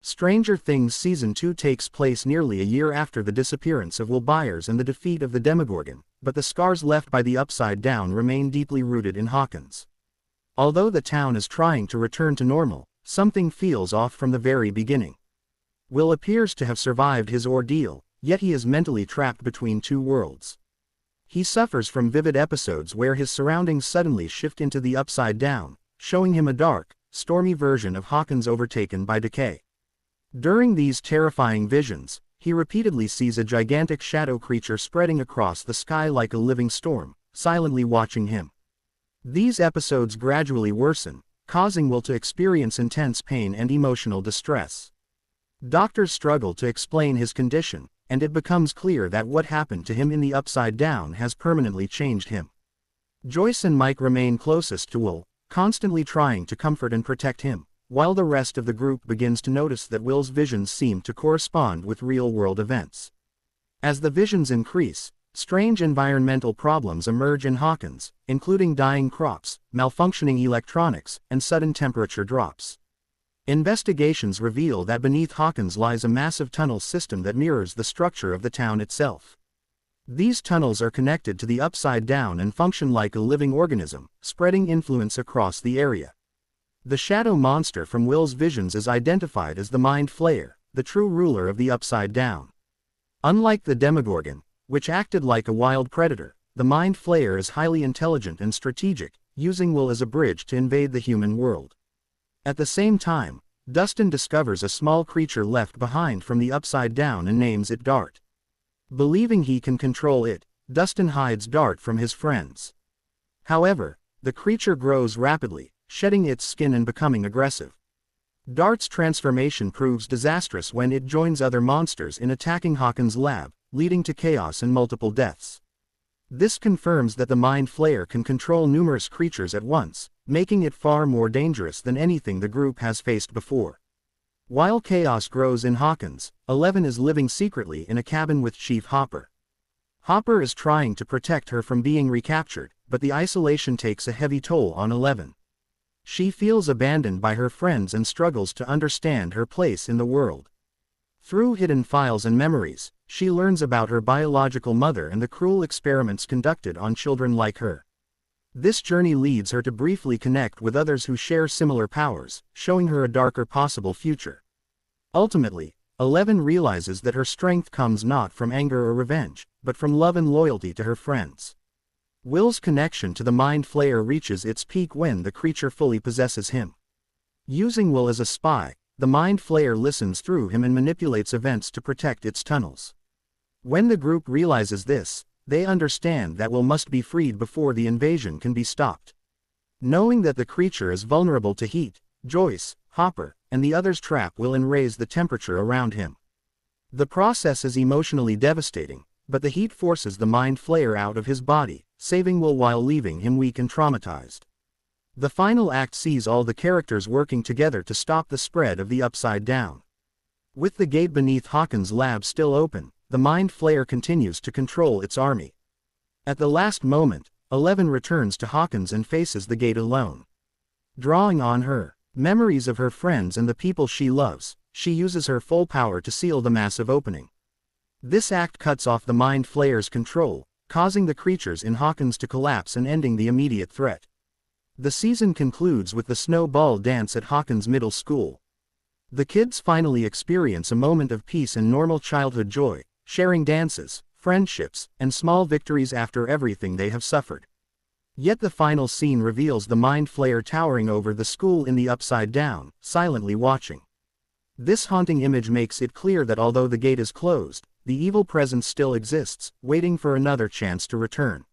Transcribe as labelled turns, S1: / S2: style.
S1: Stranger Things Season 2 takes place nearly a year after the disappearance of Will Byers and the defeat of the Demogorgon, but the scars left by the Upside Down remain deeply rooted in Hawkins. Although the town is trying to return to normal, something feels off from the very beginning. Will appears to have survived his ordeal, yet he is mentally trapped between two worlds. He suffers from vivid episodes where his surroundings suddenly shift into the Upside Down, showing him a dark, stormy version of Hawkins overtaken by decay. During these terrifying visions, he repeatedly sees a gigantic shadow creature spreading across the sky like a living storm, silently watching him. These episodes gradually worsen, causing Will to experience intense pain and emotional distress. Doctors struggle to explain his condition, and it becomes clear that what happened to him in the Upside Down has permanently changed him. Joyce and Mike remain closest to Will, constantly trying to comfort and protect him, while the rest of the group begins to notice that Will's visions seem to correspond with real-world events. As the visions increase, strange environmental problems emerge in Hawkins, including dying crops, malfunctioning electronics, and sudden temperature drops. Investigations reveal that beneath Hawkins lies a massive tunnel system that mirrors the structure of the town itself. These tunnels are connected to the Upside Down and function like a living organism, spreading influence across the area. The shadow monster from Will's visions is identified as the Mind Flayer, the true ruler of the Upside Down. Unlike the Demogorgon, which acted like a wild predator, the Mind Flayer is highly intelligent and strategic, using Will as a bridge to invade the human world. At the same time, Dustin discovers a small creature left behind from the Upside Down and names it Dart. Believing he can control it, Dustin hides Dart from his friends. However, the creature grows rapidly, shedding its skin and becoming aggressive. Dart's transformation proves disastrous when it joins other monsters in attacking Hawkins' lab, leading to chaos and multiple deaths. This confirms that the Mind Flayer can control numerous creatures at once, making it far more dangerous than anything the group has faced before. While chaos grows in Hawkins, 11 is living secretly in a cabin with Chief Hopper. Hopper is trying to protect her from being recaptured, but the isolation takes a heavy toll on 11. She feels abandoned by her friends and struggles to understand her place in the world. Through hidden files and memories, she learns about her biological mother and the cruel experiments conducted on children like her. This journey leads her to briefly connect with others who share similar powers, showing her a darker possible future. Ultimately, 11 realizes that her strength comes not from anger or revenge, but from love and loyalty to her friends. Will's connection to the Mind Flayer reaches its peak when the creature fully possesses him. Using Will as a spy, the Mind Flayer listens through him and manipulates events to protect its tunnels. When the group realizes this, they understand that Will must be freed before the invasion can be stopped. Knowing that the creature is vulnerable to heat, Joyce, Hopper, and the others trap Will and raise the temperature around him. The process is emotionally devastating, but the heat forces the Mind Flayer out of his body, saving Will while leaving him weak and traumatized. The final act sees all the characters working together to stop the spread of the Upside Down. With the gate beneath Hawkins' lab still open, the Mind Flayer continues to control its army. At the last moment, 11 returns to Hawkins and faces the gate alone. Drawing on her memories of her friends and the people she loves, she uses her full power to seal the massive opening. This act cuts off the Mind Flayer's control, causing the creatures in Hawkins to collapse and ending the immediate threat. The season concludes with the snowball dance at Hawkins Middle School. The kids finally experience a moment of peace and normal childhood joy, sharing dances, friendships, and small victories after everything they have suffered. Yet the final scene reveals the Mind Flayer towering over the school in the Upside Down, silently watching. This haunting image makes it clear that although the gate is closed, the evil presence still exists, waiting for another chance to return.